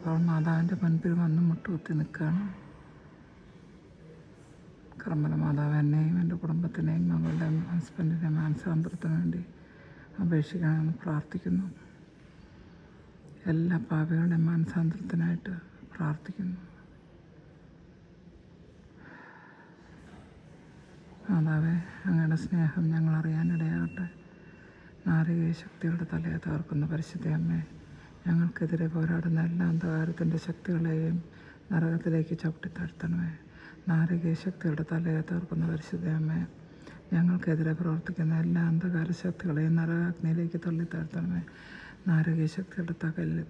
അപ്പോൾ മാതാവിൻ്റെ മുൻപിൽ വന്ന് മുട്ടുകുത്തി നിൽക്കുകയാണ്. കർമ്മല മാതാവ് എന്നെയും എൻ്റെ കുടുംബത്തിനെയും മകളുടെ ഹസ്ബൻഡിൻ്റെ മാനസാന്തരത്തിന് വേണ്ടി അപേക്ഷിക്കണമെന്ന് പ്രാർത്ഥിക്കുന്നു. എല്ലാ പാപികളുടെയും മാനസാന്തരത്തിനായിട്ട് പ്രാർത്ഥിക്കുന്നു. മാതാവേ, അങ്ങയുടെ സ്നേഹം ഞങ്ങൾ അറിയാനിടയാകട്ടെ. നാരികീയ ശക്തികളുടെ തലയെ തകർക്കുന്ന പരിശുദ്ധ അമ്മേ, ഞങ്ങൾക്കെതിരെ പോരാടുന്ന എല്ലാ അന്ധകാരത്തിൻ്റെ ശക്തികളെയും നരകത്തിലേക്ക് ചവിട്ടിത്താഴ്ത്തണമേ. നാരികീയ ശക്തികളുടെ തലയെ തകർക്കുന്ന പരിശുദ്ധ അമ്മേ, ഞങ്ങൾക്കെതിരെ പ്രവർത്തിക്കുന്ന എല്ലാ അന്ധകാര ശക്തികളെയും നരകാഗ്നിയിലേക്ക് തള്ളിത്താഴ്ത്തണമേ. നാരകീയ ശക്തിയുടെ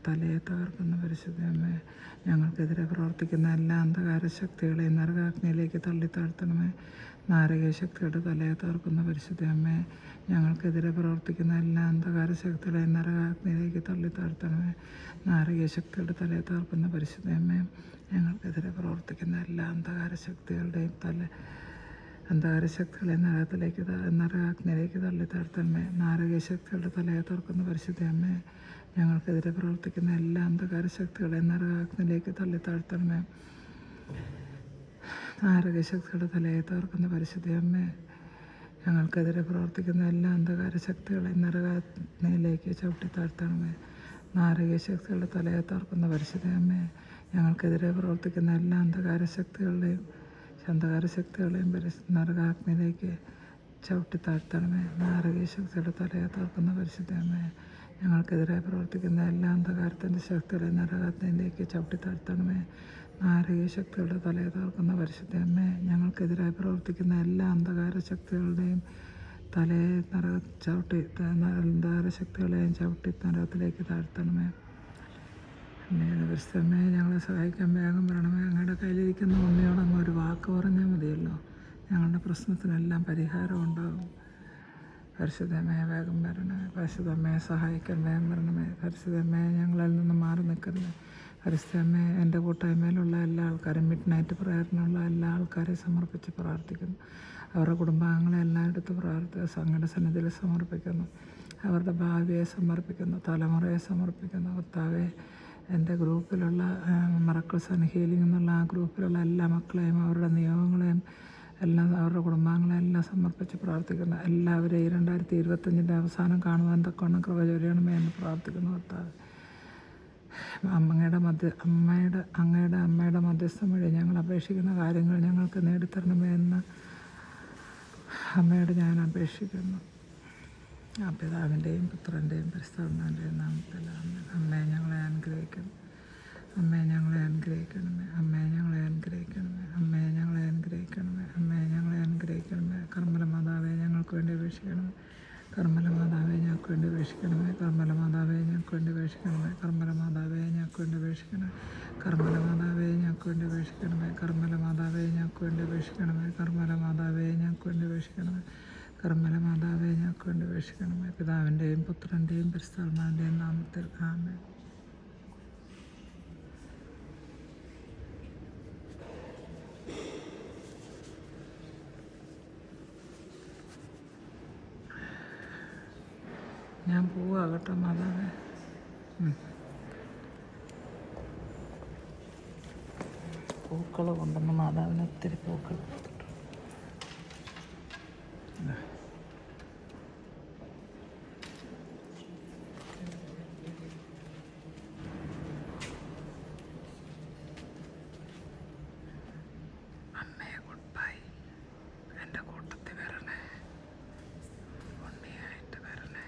തലയെ തകർക്കുന്ന പരിശുദ്ധ അമ്മേ, ഞങ്ങൾക്കെതിരെ പ്രവർത്തിക്കുന്ന എല്ലാ അന്ധകാര ശക്തികളെയും നരകാഗ്നിയിലേക്ക് തള്ളിത്താഴ്ത്തണമേ. നാരകീയ ശക്തിയുടെ തലയെ തകർക്കുന്ന പരിശുദ്ധ അമ്മേ, ഞങ്ങൾക്കെതിരെ പ്രവർത്തിക്കുന്ന എല്ലാ അന്ധകാര ശക്തികളെയും നരകാഗ്നിയിലേക്ക് തള്ളിത്താഴ്ത്തണമേ. നാരകീയ ശക്തിയുടെ തലയെ തകർക്കുന്ന പരിശുദ്ധ അമ്മേ, ഞങ്ങൾക്കെതിരെ പ്രവർത്തിക്കുന്ന എല്ലാ അന്ധകാര ശക്തികളെ നരകാഗ്നിയിലേക്ക് തള്ളിത്താഴ്ത്തണമേ. നാരകീയ ശക്തികളുടെ തലയെ തകർക്കുന്ന പരിശുദ്ധ അമ്മേ, ഞങ്ങൾക്കെതിരെ പ്രവർത്തിക്കുന്ന എല്ലാ അന്ധകാര ശക്തികളെ നരകാഗ്നിയിലേക്ക് തള്ളിത്താഴ്ത്തണമേ. നാരകീയ ശക്തികളുടെ തലയെ തകർക്കുന്ന പരിശുദ്ധ അമ്മേ, ഞങ്ങൾക്കെതിരെ പ്രവർത്തിക്കുന്ന എല്ലാ അന്ധകാര ശക്തികളെ നരകാഗ്നിയിലേക്ക് ചവിട്ടിത്താഴ്ത്തണമേ. നാരകീയ ശക്തികളുടെ തലയെ തകർക്കുന്ന പരിശുദ്ധ അമ്മേ, ഞങ്ങൾക്കെതിരെ പ്രവർത്തിക്കുന്ന എല്ലാ അന്ധകാര ശക്തികളെയും നരകാഗ്നിയിലേക്ക് ചവിട്ടിത്താഴ്ത്തണമേ. നാരകീയ ശക്തിയുടെ തലയെ തകർക്കുന്ന പരിശുദ്ധ അമ്മേ, ഞങ്ങൾക്കെതിരെ പ്രവർത്തിക്കുന്ന എല്ലാ അന്ധകാരത്തിൻ്റെ ശക്തികളെ നരകാഗ്നിയിലേക്ക് ചവിട്ടിത്താഴ്ത്തണമേ. നാരകീയ ശക്തികളുടെ തലയെ തകർക്കുന്ന പരിശുദ്ധ അമ്മേ, ഞങ്ങൾക്കെതിരായി പ്രവർത്തിക്കുന്ന എല്ലാ അന്ധകാര ശക്തികളുടെയും തലയെ അന്ധകാര ശക്തികളെയും ചവിട്ടി നരകത്തിലേക്ക് താഴ്ത്തണമേ. പരിശുദ്ധമ്മേ, ഞങ്ങളെ സഹായിക്കാൻ വേഗം വരണമേ. അങ്ങയുടെ കയ്യിലിരിക്കുന്ന ഉണ്ണിയോട് അങ്ങ് ഒരു വാക്ക് പറഞ്ഞാൽ മതിയല്ലോ, ഞങ്ങളുടെ പ്രശ്നത്തിനെല്ലാം പരിഹാരം ഉണ്ടാകും. പരിശുദ്ധമ്മേ, വേഗം വരണമേ. പരിശുദ്ധമ്മയെ സഹായിക്കാൻ വേഗം വരണമേ. പരിശുദ്ധമ്മയെ ഞങ്ങളിൽ നിന്ന് മാറി നിൽക്കരുത്. പരിശുദ്ധമ്മേ, എൻ്റെ കൂട്ടായ്മയിലുള്ള എല്ലാ ആൾക്കാരും മിഡ്നൈറ്റ് പ്രയറിനുള്ള എല്ലാ ആൾക്കാരെയും സമർപ്പിച്ച് പ്രാർത്ഥിക്കുന്നു. അവരുടെ കുടുംബാംഗങ്ങളെ എല്ലായിടത്തും അങ്ങയുടെ സന്നിധിയിൽ സമർപ്പിക്കുന്നു. അവരുടെ ഭാവിയെ സമർപ്പിക്കുന്നു, തലമുറയെ സമർപ്പിക്കുന്നു. കർത്താവേ, എൻ്റെ ഗ്രൂപ്പിലുള്ള മിറക്കിൾസ് ആൻഡ് ഹീലിംഗ് എന്നുള്ള ആ ഗ്രൂപ്പിലുള്ള എല്ലാ മക്കളെയും അവരുടെ നിയോഗങ്ങളെയും എല്ലാം അവരുടെ കുടുംബാംഗങ്ങളെയും എല്ലാം സമർപ്പിച്ച് പ്രാർത്ഥിക്കുന്നു. എല്ലാവരെയും 2025 അവസാനം കാണുവാൻ തക്കവണ്ണം കൃപ ചൊരിയണമേ എന്ന് പ്രാർത്ഥിക്കുന്നു. കർത്താവേ, അങ്ങയുടെ മധ്യസ്ഥം വഴി ഞങ്ങൾ അപേക്ഷിക്കുന്ന കാര്യങ്ങൾ ഞങ്ങൾക്ക് നേടിത്തരണമേ എന്ന് അമ്മയോട് ഞാൻ അപേക്ഷിക്കുന്നു. ആ പിതാവിൻ്റെയും പുത്രൻ്റെയും പരിശുദ്ധാത്മാവിൻ്റെയും നാമത്തിൽ അമ്മയെ ഞങ്ങളെ അനുഗ്രഹിക്കണം. അമ്മയെ ഞങ്ങളെ അനുഗ്രഹിക്കണമേ. അമ്മയെ ഞങ്ങളെ അനുഗ്രഹിക്കണമേ. അമ്മയെ ഞങ്ങളെ അനുഗ്രഹിക്കണമേ. അമ്മയെ ഞങ്ങളെ അനുഗ്രഹിക്കണമേ. കർമ്മല മാതാവെ, ഞങ്ങൾക്ക് വേണ്ടി അപേക്ഷിക്കണമേ. കർമ്മല മാതാവെ, ഞങ്ങൾക്ക് വേണ്ടി അപേക്ഷിക്കണമേ. കർമ്മല മാതാവെ, ഞങ്ങൾക്ക് വേണ്ടി അപേക്ഷിക്കണമേ. കർമ്മല മാതാവെ, ഞങ്ങൾക്ക് വേണ്ടി അപേക്ഷിക്കണമേ. കർമ്മല മാതാവെ, ഞങ്ങൾക്ക് വേണ്ടി അപേക്ഷിക്കണമേ. കർമ്മല മാതാവെ, ഞങ്ങൾക്ക് വേണ്ടി അപേക്ഷിക്കണമേ. കർമ്മല മാതാവെ, ഞങ്ങൾക്ക് വേണ്ടി അപേക്ഷിക്കണമേ. കർമ്മല മാതാവെ, ഞങ്ങൾക്ക് വേണ്ടി അപേക്ഷിക്കണമേ. പിതാവിൻ്റെയും പുത്രൻ്റെയും പരിശുദ്ധാത്മാവിൻ്റെയും നാമത്തിൽ ആമേൻ. ഞാൻ പോവാകട്ടെ മാതാവേ. പൂക്കൾ കൊണ്ടുവന്ന് മാതാവിന് ഒത്തിരി പൂക്കൾ കൊടുത്തിട്ടു. അമ്മേ, ഗുഡ് ബൈ. എൻ്റെ കൂട്ടത്തിൽ വരണേ, ഉണ്ണിയായിട്ട് വരണേ.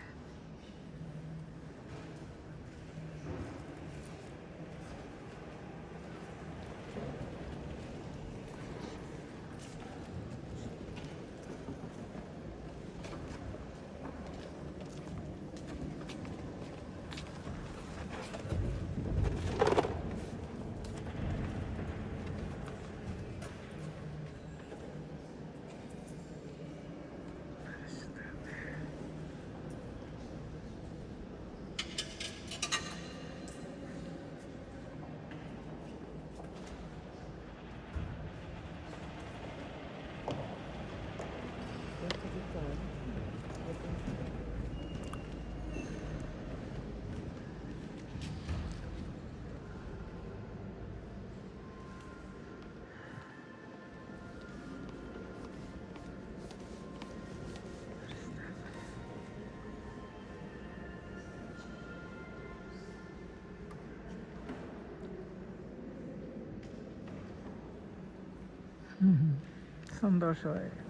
സന്തോഷമായി.